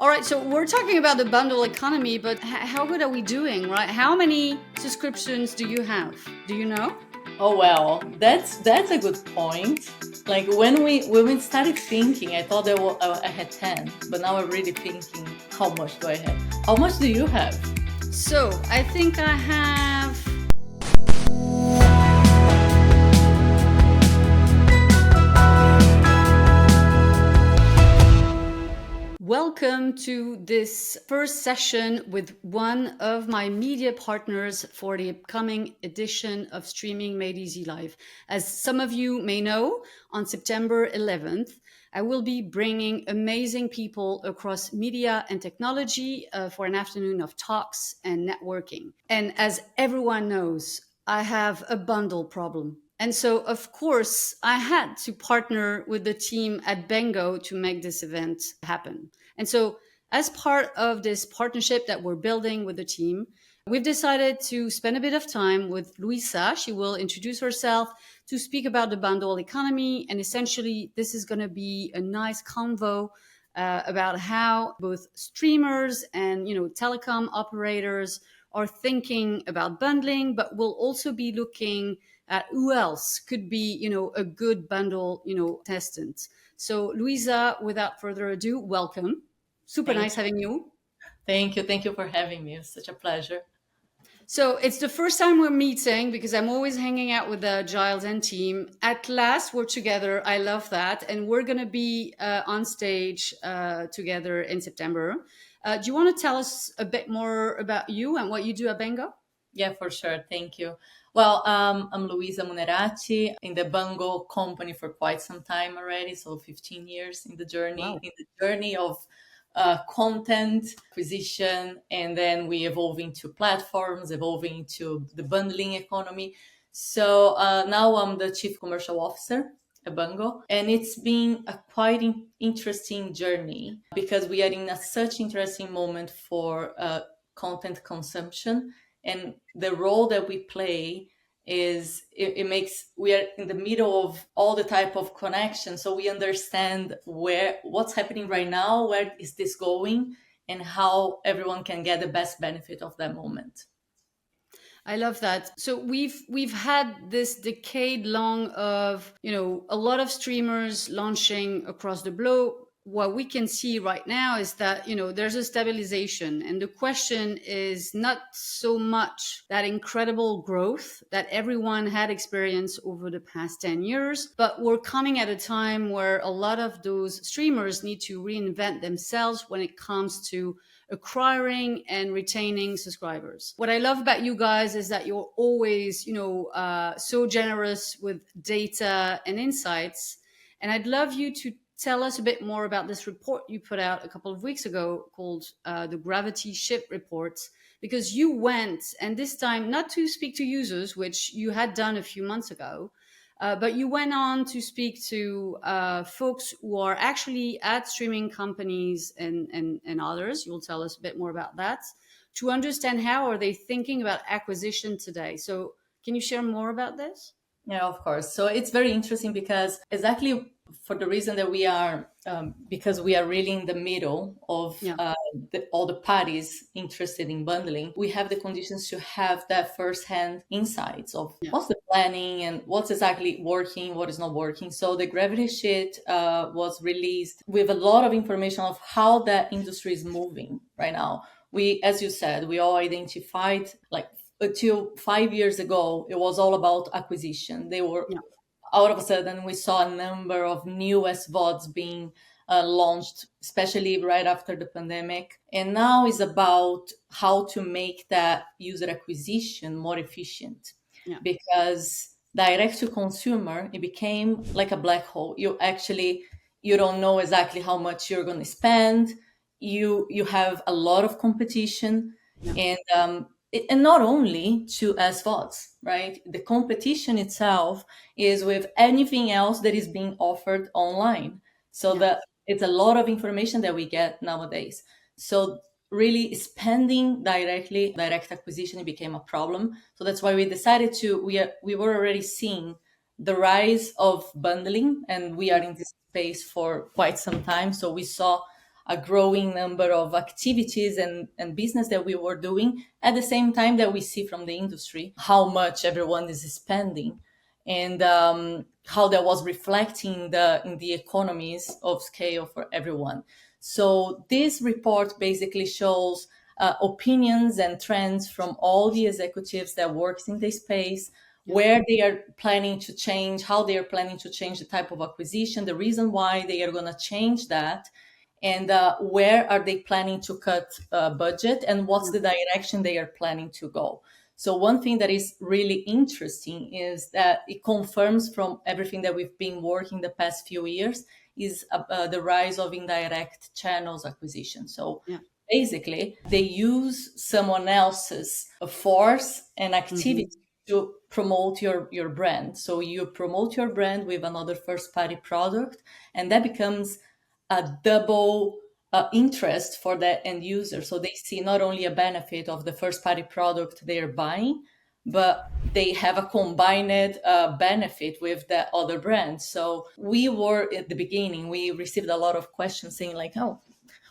All right, so we're talking about the bundle economy, but how good are we doing, right? How many subscriptions do you have? Do you know? Oh well, that's a good point. Like when we started thinking, I thought I had 10, but now I'm really thinking, how much do I have? How much do you have? So I think I have. Welcome to this first session with one of my media partners for the upcoming edition of Streaming Made Easy Live. As some of you may know, on September 11th, I will be bringing amazing people across media and technology for an afternoon of talks and networking. And as everyone knows, I have a bundle problem. And so, of course, I had to partner with the team at Bango to make this event happen. And so, as part of this partnership that we're building with the team, we've decided to spend a bit of time with Luisa. She will introduce herself to speak about the bundle economy. And essentially, this is going to be a nice convo about how both streamers and telecom operators are thinking about bundling, but we'll also be looking at who else could be, a good bundle, testant. So, Luisa, without further ado, welcome. Super Thank nice having you. thank you for having me. It's such a pleasure. So it's the first time we're meeting because I'm always hanging out with the Giles and team. At last, we're together. I love that. And we're going to be on stage together in September. Do you want to tell us a bit more about you and what you do at Bango? Yeah, for sure. Thank you. Well, I'm Luisa Muneratti in the Bango company for quite some time already, so 15 years Wow. in the journey of content acquisition, and then we evolve into platforms, evolving into the bundling economy. So now I'm the Chief Commercial Officer at Bango, and it's been a quite interesting journey because we are in a such interesting moment for content consumption, and the role that we play is it makes we are in the middle of all the type of connection, so we understand what's happening right now, where is this going, and how everyone can get the best benefit of that moment. I love that. So we've had this decade long of, a lot of streamers launching across the globe. What we can see right now is that, there's a stabilization. And the question is not so much that incredible growth that everyone had experienced over the past 10 years, but we're coming at a time where a lot of those streamers need to reinvent themselves when it comes to acquiring and retaining subscribers. What I love about you guys is that you're always, so generous with data and insights. And I'd love you to tell us a bit more about this report you put out a couple of weeks ago called the Gravity Ship Report, because you went, and this time not to speak to users, which you had done a few months ago, but you went on to speak to folks who are actually at streaming companies and others. You'll tell us a bit more about that to understand how are they thinking about acquisition today. So can you share more about this? Yeah, of course. So it's very interesting because exactly for the reason that we are, because we are really in the middle of Yeah. all the parties interested in bundling, we have the conditions to have that first-hand insights of Yeah. what's the planning and what's exactly working, what is not working. So the Gravity Sheet was released with a lot of information of how that industry is moving right now. We, as you said, we all identified like until 5 years ago, it was all about acquisition. They were Yeah. Out of a sudden, we saw a number of new SVODs being launched, especially right after the pandemic. And now is about how to make that user acquisition more efficient, Yeah. because direct to consumer, it became like a black hole. You don't know exactly how much you're going to spend. You have a lot of competition, Yeah. and not only to SVODs, right? The competition itself is with anything else that is being offered online. So Yeah. that it's a lot of information that we get nowadays. So really spending direct acquisition, it became a problem. So that's why we decided we were already seeing the rise of bundling, and we are in this space for quite some time. So we saw a growing number of activities and business that we were doing at the same time that we see from the industry how much everyone is spending, and how that was reflecting in the economies of scale for everyone. So this report basically shows opinions and trends from all the executives that works in the space, where they are planning to change, how they are planning to change the type of acquisition, the reason why they are going to change that, and where are they planning to cut budget, and what's the direction they are planning to go. So one thing that is really interesting is that it confirms from everything that we've been working the past few years is the rise of indirect channels acquisition. So basically, they use someone else's force and activity to promote your brand. So you promote your brand with another first party product, and that becomes a double interest for the end user. So they see not only a benefit of the first party product they're buying, but they have a combined benefit with the other brand. So we were at the beginning, we received a lot of questions saying like, oh,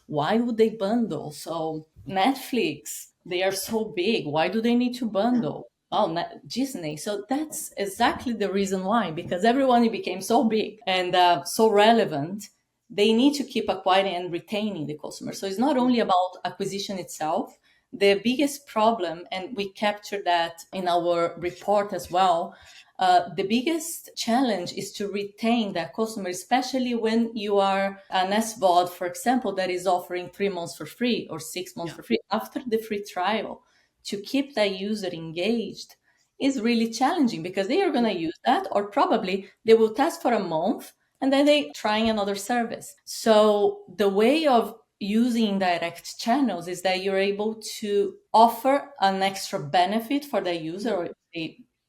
why would they bundle? So Netflix, they are so big. Why do they need to bundle? Oh, Disney. So that's exactly the reason why, because everyone became so big and so relevant. They need to keep acquiring and retaining the customer. So it's not only about acquisition itself. The biggest problem, and we captured that in our report as well, the biggest challenge is to retain that customer, especially when you are an SVOD, for example, that is offering 3 months for free or 6 months for free after the free trial. To keep that user engaged is really challenging, because they are going to use that, or probably they will test for a month and then they trying another service. So the way of using direct channels is that you're able to offer an extra benefit for the user, or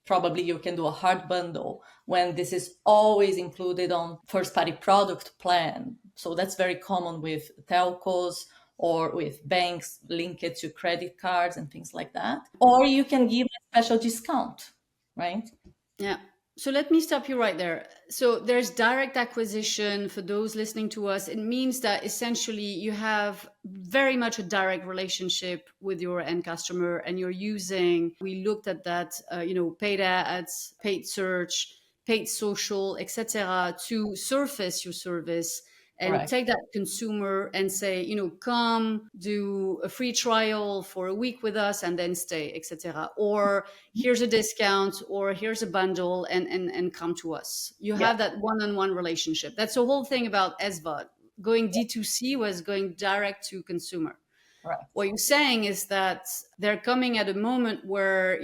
probably you can do a hard bundle when this is always included on first party product plan. So that's very common with telcos or with banks linked to credit cards and things like that. Or you can give a special discount, right? Yeah. So let me stop you right there. So there's direct acquisition. For those listening to us, it means that essentially you have very much a direct relationship with your end customer, and you're using, we looked at that, paid ads, paid search, paid social, etc., to surface your service and Correct. take that consumer and say, come do a free trial for a week with us and then stay, etc. Or here's a discount, or here's a bundle, and come to us. You have that one-on-one relationship. That's the whole thing about SVOD. Going D2C was going direct to consumer. Right. What you're saying is that they're coming at a moment where,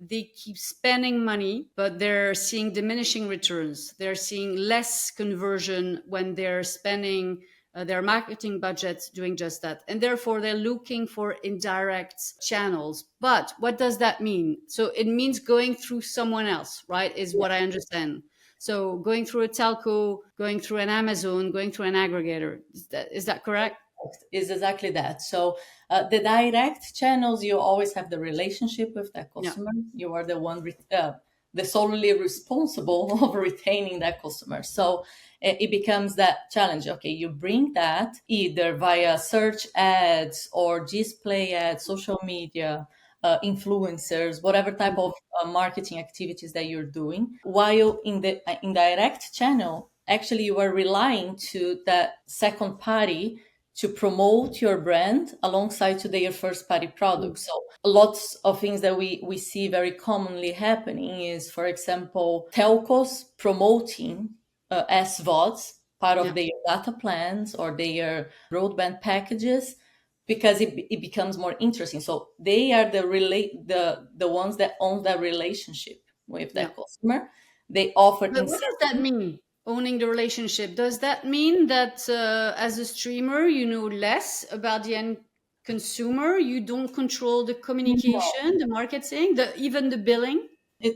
they keep spending money, but they're seeing diminishing returns. They're seeing less conversion when they're spending their marketing budgets doing just that. And therefore, they're looking for indirect channels. But what does that mean? So it means going through someone else, right? Is what I understand. So going through a telco, going through an Amazon, going through an aggregator. Is that correct? Is exactly that. So the direct channels, you always have the relationship with that customer. You are the one, the solely responsible of retaining that customer. So it becomes that challenge. Okay, you bring that either via search ads or display ads, social media, influencers, whatever type of marketing activities that you're doing. While in the indirect channel, actually you are relying to that second party to promote your brand alongside to their first party products. So lots of things that we see very commonly happening is, for example, telcos promoting SVODs, part of their data plans or their broadband packages, because it becomes more interesting. So they are the ones that own that relationship with that customer. They offer But what does that mean? Owning the relationship. Does that mean that as a streamer, you know less about the end consumer? You don't control the communication, the marketing, even the billing?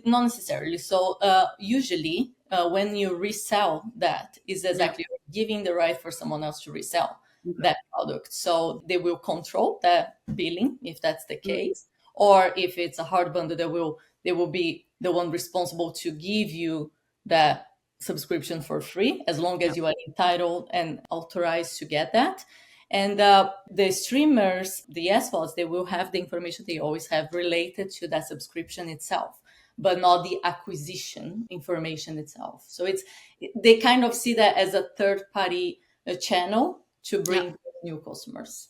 Not necessarily. So usually when you resell that, is exactly giving the right for someone else to resell that product. So they will control that billing if that's the case, or if it's a hard bundle, they will be the one responsible to give you that subscription for free as long as you are entitled and authorized to get that. And the streamers, the SVODs, they will have the information they always have related to that subscription itself, but not the acquisition information itself. So they kind of see that as a third party channel to Yeah. bring new customers.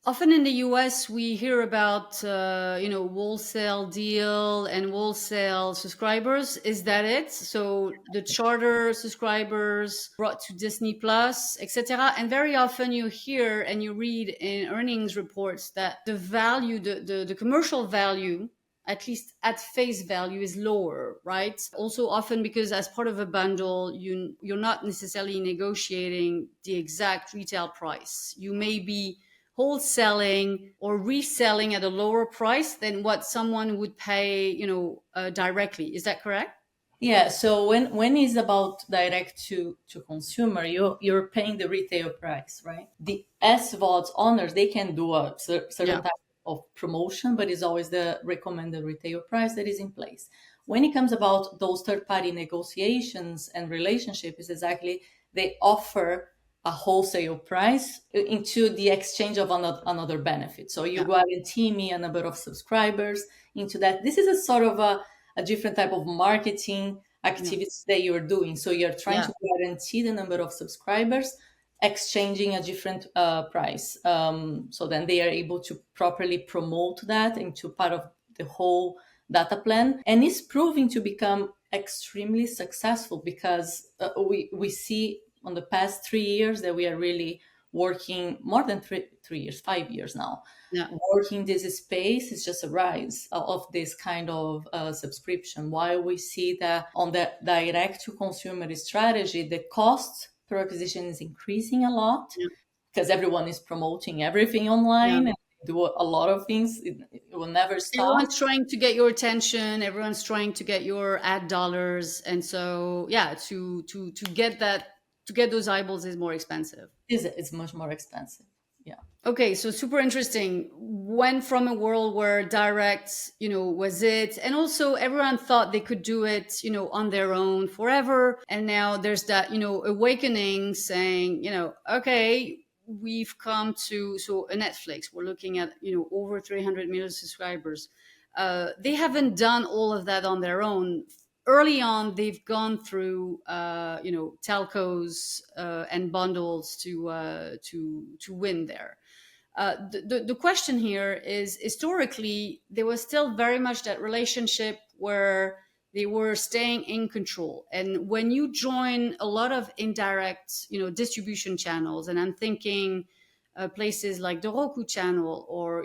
Often in the US, we hear about, wholesale deal and wholesale subscribers. Is that it? So the charter subscribers brought to Disney Plus, etc. And very often you hear and you read in earnings reports that the value, the commercial value, at least at face value, is lower, right? Also often because as part of a bundle, you're not necessarily negotiating the exact retail price. You may be wholesaling or reselling at a lower price than what someone would pay, directly. Is that correct? Yeah, so when it's about direct to consumer, you're paying the retail price, right? The SVODs owners, they can do a certain Yeah. type of promotion, but it's always the recommended retail price that is in place. When it comes about those third-party negotiations and relationships, exactly they offer a wholesale price into the exchange of another benefit. So you Yeah. guarantee me a number of subscribers into that. This is a sort of a different type of marketing Yeah. activities that you're doing. So you're trying Yeah. to guarantee the number of subscribers, exchanging a different price. So then they are able to properly promote that into part of the whole data plan. And it's proving to become extremely successful because we see on the past 3 years that we are really working more than 3 years, 5 years now, Yeah. working this space. Is just a rise of this kind of subscription. While we see that on the direct to consumer strategy, the cost per acquisition is increasing a lot Yeah. because everyone is promoting everything Yeah. online and do a lot of things. It will never stop. Everyone's trying to get your attention. Everyone's trying to get your ad dollars. And so, yeah, to get that, to get those eyeballs is more expensive. It's much more expensive. Yeah. Okay, so super interesting. Went from a world where direct, was it, and also everyone thought they could do it, on their own forever. And now there's that, awakening saying, okay, we've come to, so a Netflix, we're looking at, over 300 million subscribers. They haven't done all of that on their own. Early on, they've gone through, telcos and bundles to win there. The question here is, historically there was still very much that relationship where they were staying in control, and when you join a lot of indirect distribution channels, and I'm thinking places like the Roku channel or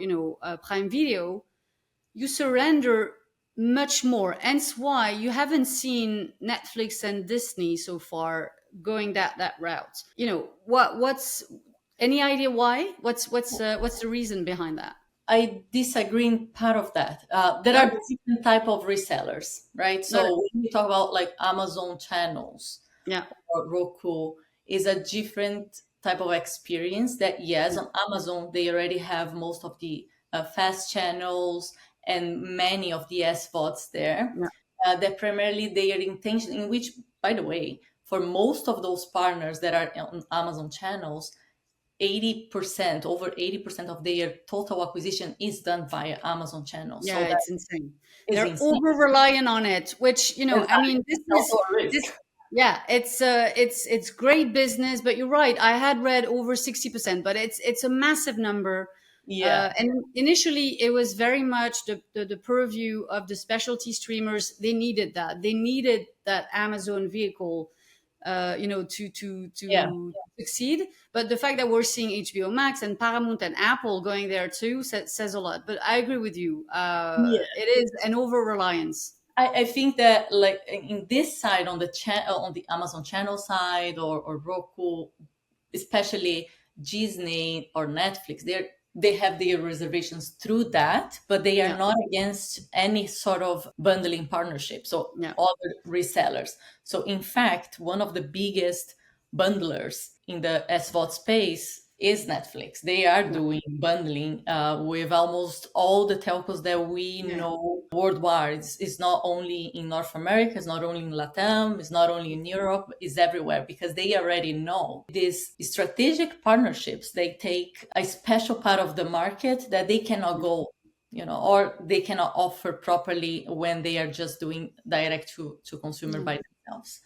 Prime Video, you surrender much more. Hence why you haven't seen Netflix and Disney so far going that route. What's any idea why? What's the reason behind that? I disagree in part of that. There are Okay. different type of resellers, right? Okay. So when we talk about like Amazon channels Yeah. or Roku, is a different type of experience. That yes, Yeah. on Amazon they already have most of the fast channels and many of the SVODs there. Yeah. That primarily their intention, in which, by the way, for most of those partners that are on Amazon channels, 80%, over 80% of their total acquisition is done via Amazon channels. Yeah, So that it's insane. is They're insane. over reliant on it, which I Exactly. mean, this It's is also a this. risk. Yeah, it's great business, but you're right. I had read over 60%, but it's a massive number. Yeah. And initially, it was very much the purview of the specialty streamers. They needed that. They needed that Amazon vehicle, Yeah. to succeed. But the fact that we're seeing HBO Max and Paramount and Apple going there too says a lot. But I agree with you. Yeah. It is an over reliance. I think that like in this side on the channel, on the Amazon channel side, or Roku, especially Disney or Netflix, they have their reservations through that, but they are Yeah, not against any sort of bundling partnership. So yeah, other resellers. So in fact, one of the biggest bundlers in the SVOD space is Netflix. They are doing bundling with almost all the telcos that we know worldwide. It's not only in North America, it's not only in Latam, it's not only in Europe, it's everywhere, because they already know these strategic partnerships. They take a special part of the market that they cannot go, or they cannot offer properly when they are just doing direct to consumer by themselves.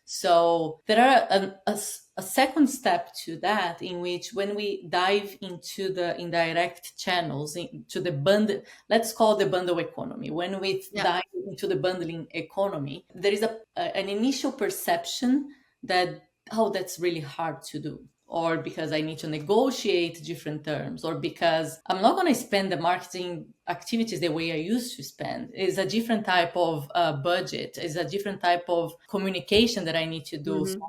So there are a second step to that, in which when we dive into the indirect channels, into the bundle, let's call the bundle economy. When we dive into the bundling economy, there is an initial perception that, oh, that's really hard to do, or because I need to negotiate different terms, or because I'm not going to spend the marketing activities the way I used to spend. It's a different type of budget. It's a different type of communication that I need to do. So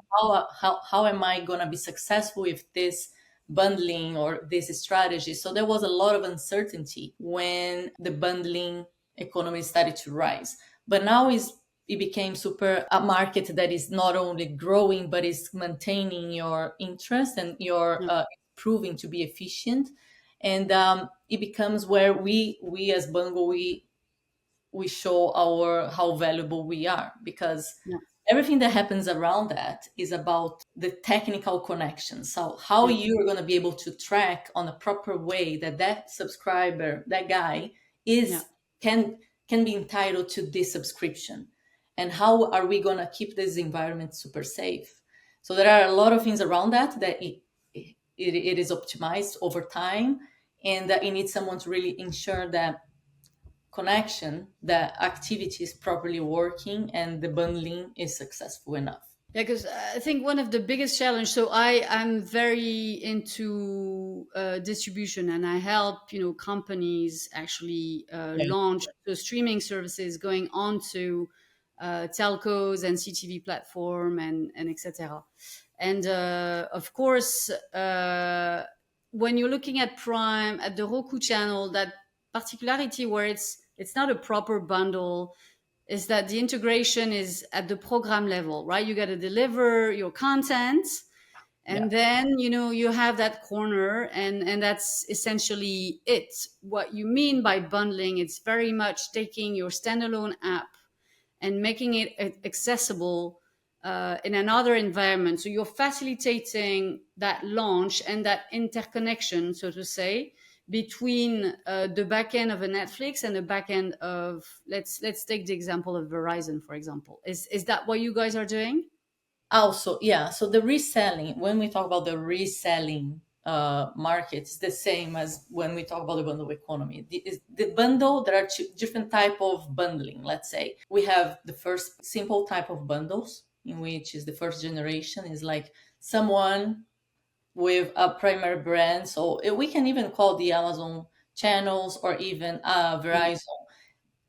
how am I going to be successful with this bundling or this strategy? So there was a lot of uncertainty when the bundling economy started to rise. But now it became super a market that is not only growing, but is maintaining your interest, and you're proving to be efficient. And it becomes where we as Bango, we show how valuable we are, because everything that happens around that is about the technical connections. So how you're going to be able to track on a proper way that subscriber, that guy can be entitled to this subscription, and how are we going to keep this environment super safe. So there are a lot of things around that it is optimized over time, and that it needs someone to really ensure that connection, that activity is properly working, and the bundling is successful enough. Yeah, because I think one of the biggest challenge. So I'm very into distribution, and I help companies actually launch the streaming services going onto telcos and CTV platform and etc. And of course, when you're looking at Prime, at the Roku channel, that particularity where it's not a proper bundle is that the integration is at the program level, right? You got to deliver your content, and then you have that corner, and that's essentially it. What you mean by bundling, it's very much taking your standalone app and making it accessible in another environment. So you're facilitating that launch and that interconnection, so to say, between the backend of a Netflix and the backend of let's take the example of Verizon, for example. Is that what you guys are doing? Also, yeah. So the reselling, when we talk about the reselling market, it's the same as when we talk about the bundle economy. The bundle, there are two different type of bundling. Let's say we have the first simple type of bundles, in which is the first generation, is like someone with a primary brand. So we can even call the Amazon channels, or even Verizon,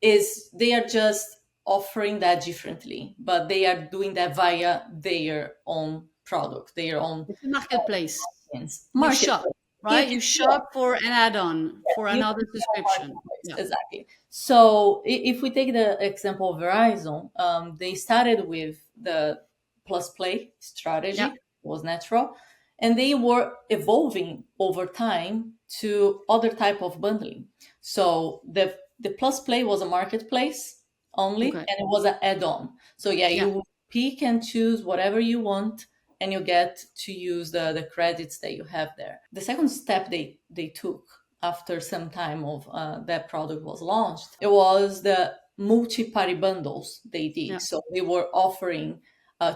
is they are just offering that differently, but they are doing that via their own product, their own It's a marketplace. You market. shop, right? You shop for an add-on, for another subscription. Yeah. Exactly. So if we take the example of Verizon, they started with the plus play strategy. Yeah. It was natural, and they were evolving over time to other type of bundling. So the plus play was a marketplace only, Okay. and it was an add-on. So you pick and choose whatever you want, and you get to use the credits that you have there. The second step they took after some time of that product was launched, it was the multi-party bundles they did. Yeah. So they were offering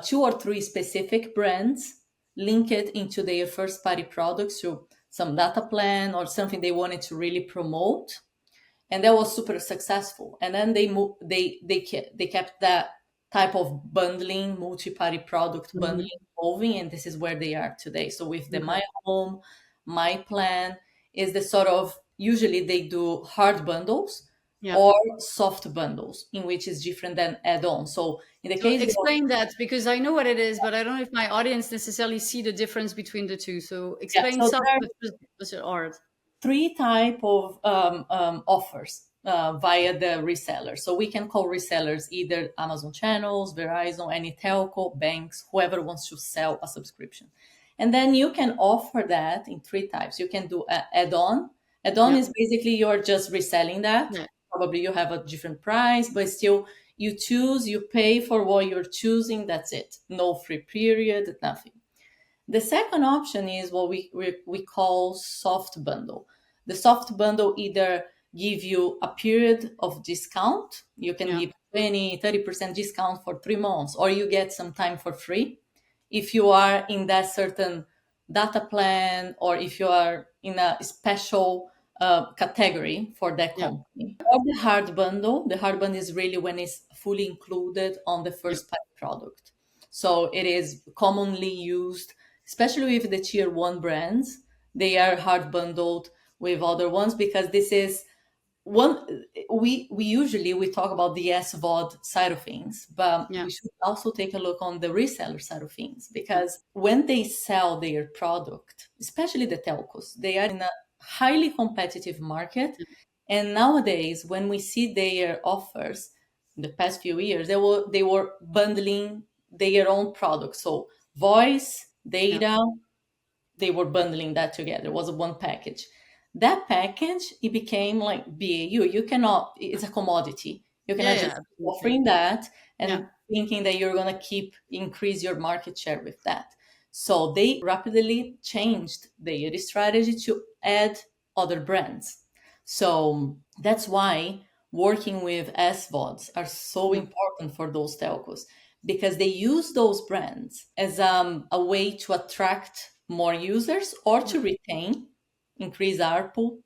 2 or 3 specific brands linked into their first party products through some data plan or something they wanted to really promote, and that was super successful. And then they kept that type of bundling, multi-party product bundling evolving, and this is where they are today. So with the My Home, My Plan is the sort of, usually they do hard bundles or soft bundles, in which is different than add-on. So in the case explain that, because I know what it is, but I don't know if my audience necessarily see the difference between the two. So explain soft versus hard. 3 type of offers via the reseller. So we can call resellers either Amazon channels, Verizon, any telco, banks, whoever wants to sell a subscription. And then you can offer that in three types. You can do add-on. Add-on Yeah. is basically you're just reselling that. Yeah. Probably you have a different price, but still you choose, you pay for what you're choosing. That's it. No free period, nothing. The second option is what we call soft bundle. The soft bundle either give you a period of discount. You can Yeah. give 20-30% discount for 3 months, or you get some time for free if you are in that certain data plan, or if you are in a special category for that Yeah. company. Or the hard bundle. The hard bundle is really when it's fully included on the Yeah. first party product. So it is commonly used, especially with the tier one brands. They are hard bundled with other ones because this is one. We usually we talk about the SVOD side of things, but Yeah. we should also take a look on the reseller side of things, Yeah. because when they sell their product, especially the telcos, they are in a highly competitive market. And nowadays, when we see their offers in the past few years, they were bundling their own products. So voice, Yeah. data, they were bundling that together. It was a one package. That package, it became like BAU. You cannot, it's a commodity. You Yeah. cannot Yeah. just keep Absolutely. offering that Yeah. and thinking that you're going to keep increase your market share with that. So they rapidly changed their strategy to add other brands. So that's why working with SVODs are so Yeah. important for those telcos, because they use those brands as a way to attract more users or Yeah. to retain, increase ARPU,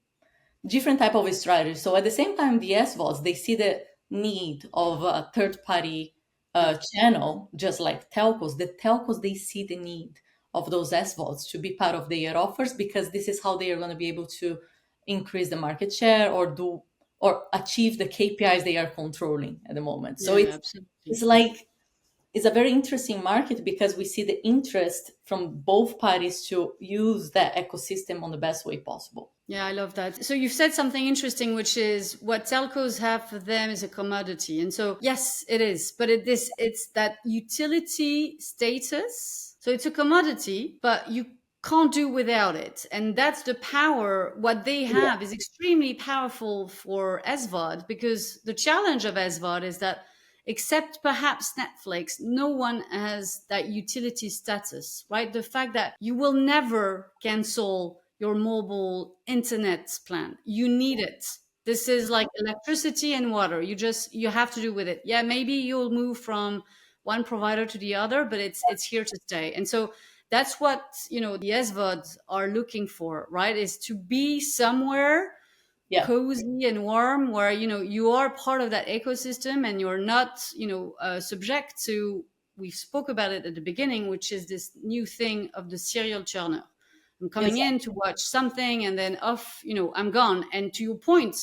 different type of strategy. So at the same time, the SVODs, they see the need of a third party Yeah. channel, just like telcos. The telcos, they see the need of those SVODs to be part of their offers, because this is how they are going to be able to increase the market share or do or achieve the KPIs they are controlling at the moment. So Yeah. Yeah. it's Absolutely. like it's a very interesting market because we see the interest from both parties to use that ecosystem on the best way possible. Yeah, I love that. So you've said something interesting, which is what telcos have for them is a commodity. And so, yes, it is, but it's that utility status. So it's a commodity, but you can't do without it. And that's the power. What they Yeah, have is extremely powerful for SVOD, because the challenge of SVOD is that, except perhaps Netflix, no one has that utility status, right? The fact that you will never cancel your mobile internet plan. You need it. This is like electricity and water. You have to do with it. Yeah, maybe you'll move from one provider to the other, but it's here to stay. And so that's what, the SVODs are looking for, right? Is to be somewhere yeah, cozy and warm, where you are part of that ecosystem, and you're not subject to, we spoke about it at the beginning, which is this new thing of the serial churner. I'm coming in exactly, to watch something, and then off, I'm gone. And to your point,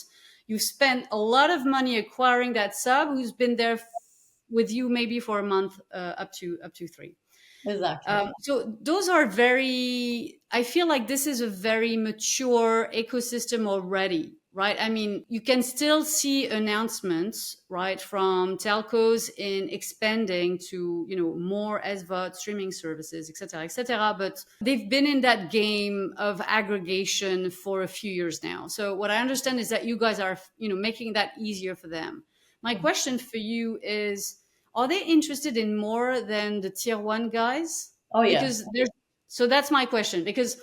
you've spent a lot of money acquiring that sub who's been there with you maybe for a month, up to three. exactly. So those are very, I feel like this is a very mature ecosystem already, right? I mean, you can still see announcements, right, from telcos in expanding to, more SVOD streaming services, et cetera, et cetera. But they've been in that game of aggregation for a few years now. So what I understand is that you guys are, making that easier for them. My Mhm. question for you is, are they interested in more than the tier one guys? Oh yeah, Because there's, so that's my question, because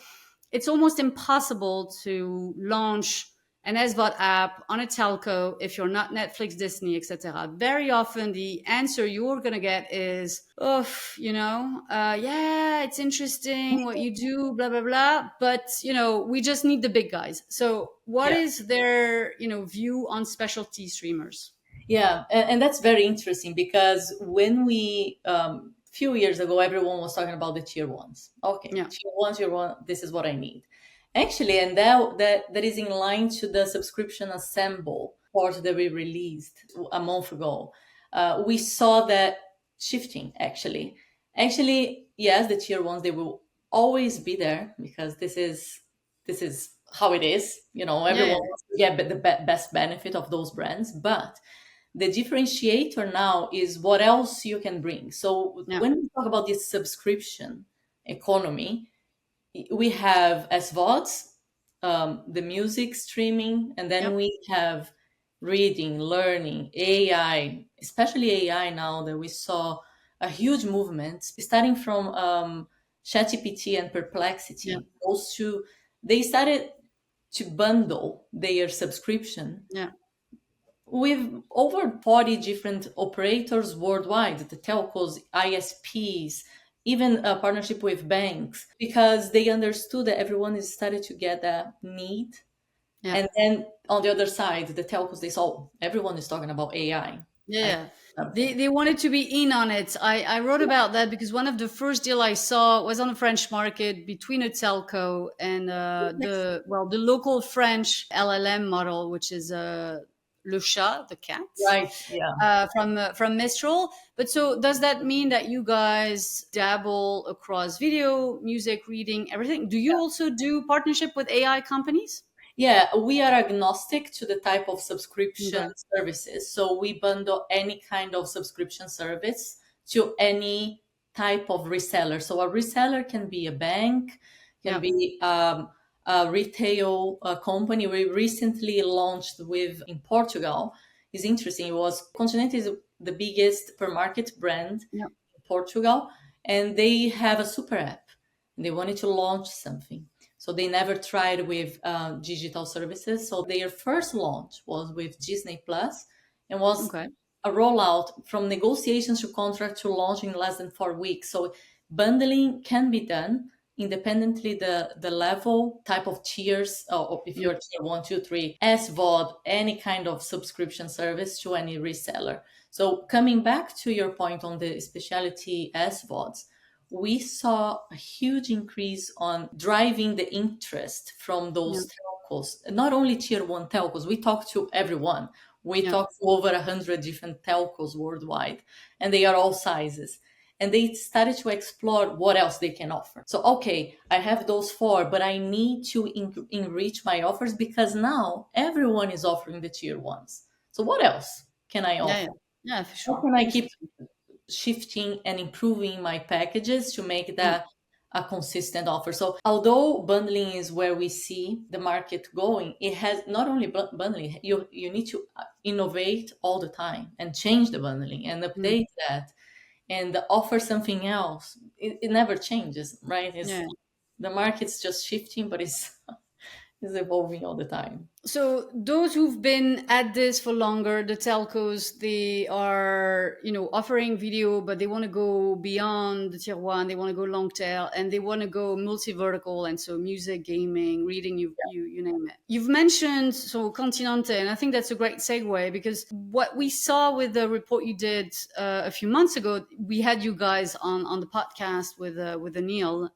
it's almost impossible to launch an SVOD app on a telco if you're not Netflix, Disney, etc. Very often the answer you're going to get is, oh, yeah, it's interesting what you do, blah, blah, blah. But, we just need the big guys. So what yeah. is their, view on specialty streamers? Yeah, and that's very interesting because when we few years ago, everyone was talking about the tier ones. Okay, Yeah. tier one, this is what I need. Actually, and that is in line to the subscription assemble part that we released a month ago. We saw that shifting Actually, yes, the tier ones, they will always be there because this is how it is. Yeah. Everyone Yeah. wants to get the best benefit of those brands, but the differentiator now is what else you can bring. So Yeah. when we talk about this subscription economy, we have SVODs, the music streaming, and then Yep. we have reading, learning, AI, especially AI now that we saw a huge movement starting from ChatGPT and Yep. Perplexity. Those two, they started to bundle their subscription Yeah. with over 40 different operators worldwide, the telcos, ISPs, even a partnership with banks, because they understood that everyone is started to get that need. Yeah. And then on the other side, the telcos, they saw everyone is talking about AI. Yeah, I yeah. something. They wanted to be in on it. I wrote about that because one of the first deal I saw was on the French market between a telco and the local French LLM model, which is Le Chat, the cat, Right. Yeah. from Mistral. But so does that mean that you guys dabble across video, music, reading, everything? Do you also do partnership with AI companies? Yeah, we are agnostic to the type of subscription Okay. services. So we bundle any kind of subscription service to any type of reseller. So a reseller can be a bank, can Yeah. be a retail company. We recently launched with in Portugal. It's interesting. It was Continente is the biggest supermarket brand Yeah. in Portugal, and they have a super app, and they wanted to launch something. So they never tried with digital services. So their first launch was with Disney Plus, and was Okay. a rollout from negotiations to contract to launch in less than 4 weeks. So bundling can be done independently the level type of tiers, or if Yeah. you're tier 1, 2, 3, SVOD, any kind of subscription service to any reseller. So coming back to your point on the specialty SVODs, we saw a huge increase on driving the interest from Yeah. those telcos, not only tier 1 telcos. We talk to everyone. We Yeah. talk to over 100 different telcos worldwide, and they are all sizes. And they started to explore what else they can offer. So, okay, I have those four, but I need to enrich my offers because now everyone is offering the tier ones. So, what else can I Yeah. Yeah. offer? Yeah, for How sure. can I keep Interesting. shifting and improving my packages to make Yeah. that a consistent offer? So although bundling is where we see the market going, it has not only bundling, you need to innovate all the time and change the bundling and Mm. update that and offer something else. It never changes, right? It's Yeah. the market's just shifting, but it's it's evolving all the time. So those who've been at this for longer, the telcos, they are, offering video, but they want to go beyond the tier one. They want to go long tail, and they want to go multi-vertical. And so music, gaming, reading, you name it. You've mentioned so Continente, and I think that's a great segue because what we saw with the report you did a few months ago, we had you guys on the podcast with Anil,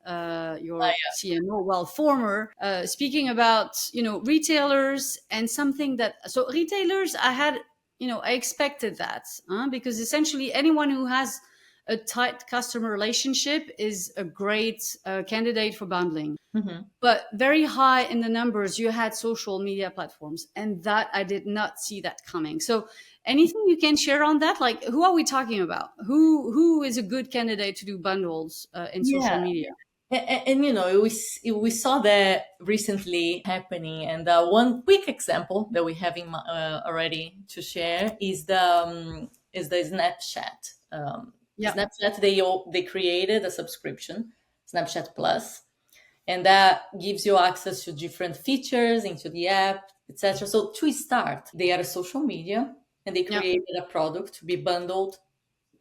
your CMO, well, former, speaking about retailers and something that so retailers I had I expected that because essentially anyone who has a tight customer relationship is a great candidate for bundling. Mhm. But very high in the numbers, you had social media platforms, and that I did not see that coming. So, anything you can share on that? Like, who are we talking about? Who is a good candidate to do bundles in social Yeah. media? And, we saw that recently happening. And one quick example that we have already to share is the Snapchat. Yeah, Snapchat, they created a subscription, Snapchat Plus, and that gives you access to different features into the app, etc. So to start, they are a social media, and they yeah, created a product to be bundled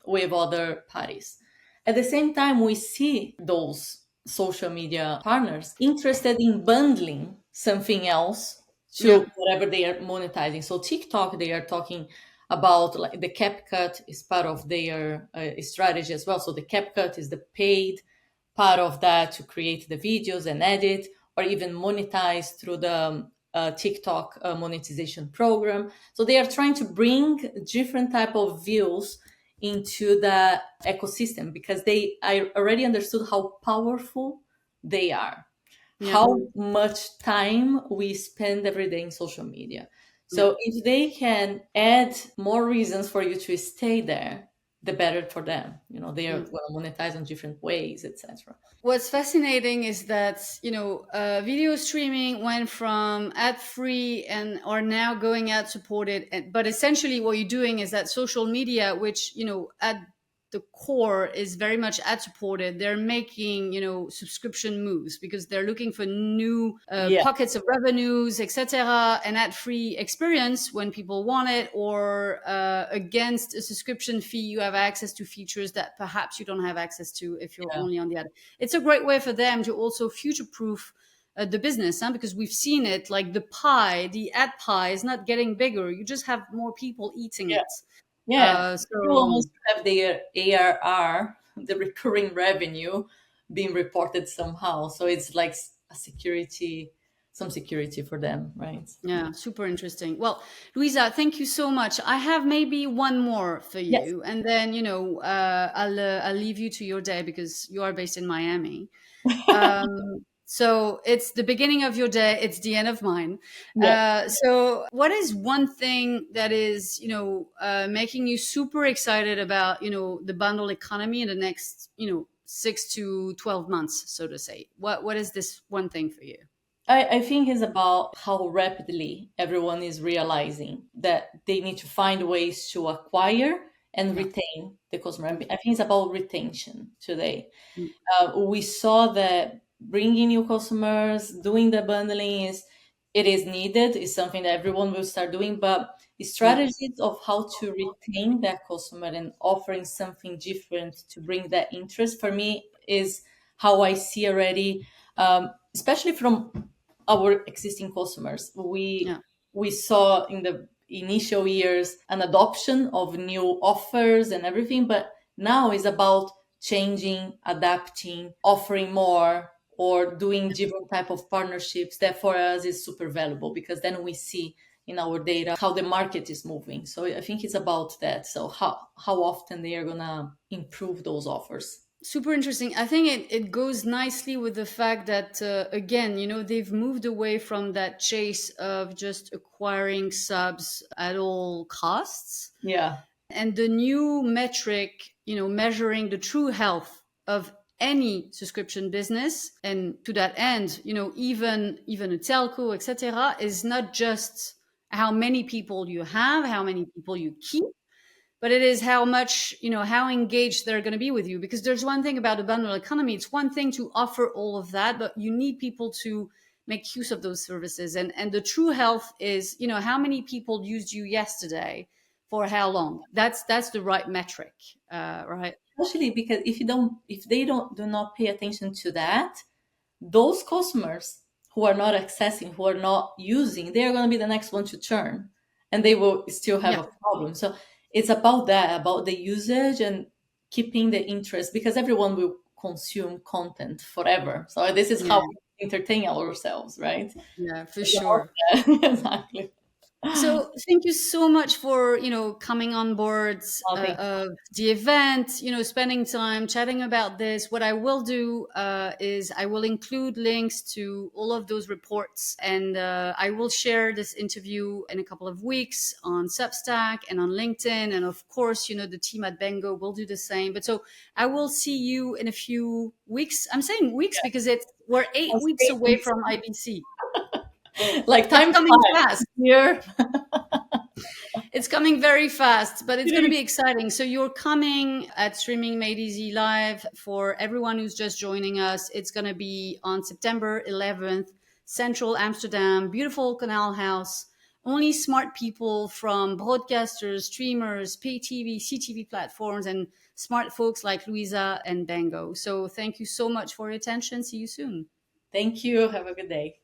with other parties. At the same time, we see those social media partners interested in bundling something else yeah, to whatever they are monetizing. So TikTok, they are talking about like the CapCut is part of their strategy as well. So the CapCut is the paid part of that to create the videos and edit, or even monetize through the TikTok monetization program. So they are trying to bring different type of views into the ecosystem because I already understood how powerful they are, yeah, how much time we spend every day in social media. yeah, So if they can add more reasons for you to stay there, the better for them. They are Yeah. going to monetize in different ways, etc. What's fascinating is that video streaming went from ad free and are now going ad supported. But essentially, what you're doing is that social media, which at the core is very much ad supported, they're making subscription moves because they're looking for new Yeah, pockets of revenues, etc. An ad free experience when people want it, or against a subscription fee, you have access to features that perhaps you don't have access to if you're yeah, only on the ad. It's a great way for them to also future proof the business, huh? Because we've seen it, like the ad pie is not getting bigger. You just have more people eating yeah, it. yeah. Everyone So wants to have their ARR, the recurring revenue, being reported somehow. So it's like a security, some security for them, right? yeah, super interesting. Well, Luisa, thank you so much. I have maybe one more for Yes. you, and then I'll leave you to your day because you are based in Miami. So it's the beginning of your day, it's the end of mine. Yeah. So what is one thing that is making you super excited about the bundle economy in the next 6 to 12 months, so to say? What is this one thing for you? I think it's about how rapidly everyone is realizing that they need to find ways to acquire and Yeah. retain the customer. I think it's about retention today. Mm. We saw that bringing new customers, doing the bundling it is needed. It's something that everyone will start doing, but the Yeah. strategies of how to retain that customer and offering something different to bring that interest for me is how I see already, especially from our existing customers. We Yeah. we saw in the initial years an adoption of new offers and everything, but now is about changing, adapting, offering more, or doing different type of partnerships that for us is super valuable because then we see in our data how the market is moving. So I think it's about that. So how often they are gonna improve those offers. Super interesting. I think it goes nicely with the fact that, again, they've moved away from that chase of just acquiring subs at all costs. Yeah. And the new metric, measuring the true health of any subscription business. And to that end, even a telco, etc., is not just how many people you have, how many people you keep, but it is how much how engaged they're going to be with you. Because there's one thing about a bundle economy, it's one thing to offer all of that, but you need people to make use of those services. And the true health is how many people used you yesterday, for how long. That's the right metric, right? Especially because if they don't do not pay attention to that, those customers who are not accessing, who are not using, they are going to be the next one to churn, and they will still have Yeah. a problem. So it's about that, about the usage and keeping the interest, because everyone will consume content forever. So this is Yeah. how we entertain ourselves, right? Yeah, for It's about sure. that. Exactly. So thank you so much for coming on board Well, thank of the event, spending time chatting about this. What I will do is I will include links to all of those reports, and I will share this interview in a couple of weeks on Substack and on LinkedIn, and of course, the team at Bango will do the same. But so I will see you in a few weeks. I'm saying weeks because we're 8 weeks away you. from IBC. Like It's time coming flies fast. here. It's coming very fast, but it's going to be exciting. So you're coming at Streaming Made Easy Live. For everyone who's just joining us, it's going to be on September 11th, Central Amsterdam, beautiful Canal House. Only smart people from broadcasters, streamers, pay TV, CTV platforms, and smart folks like Luisa and Bango. So thank you so much for your attention. See you soon. Thank you. Have a good day.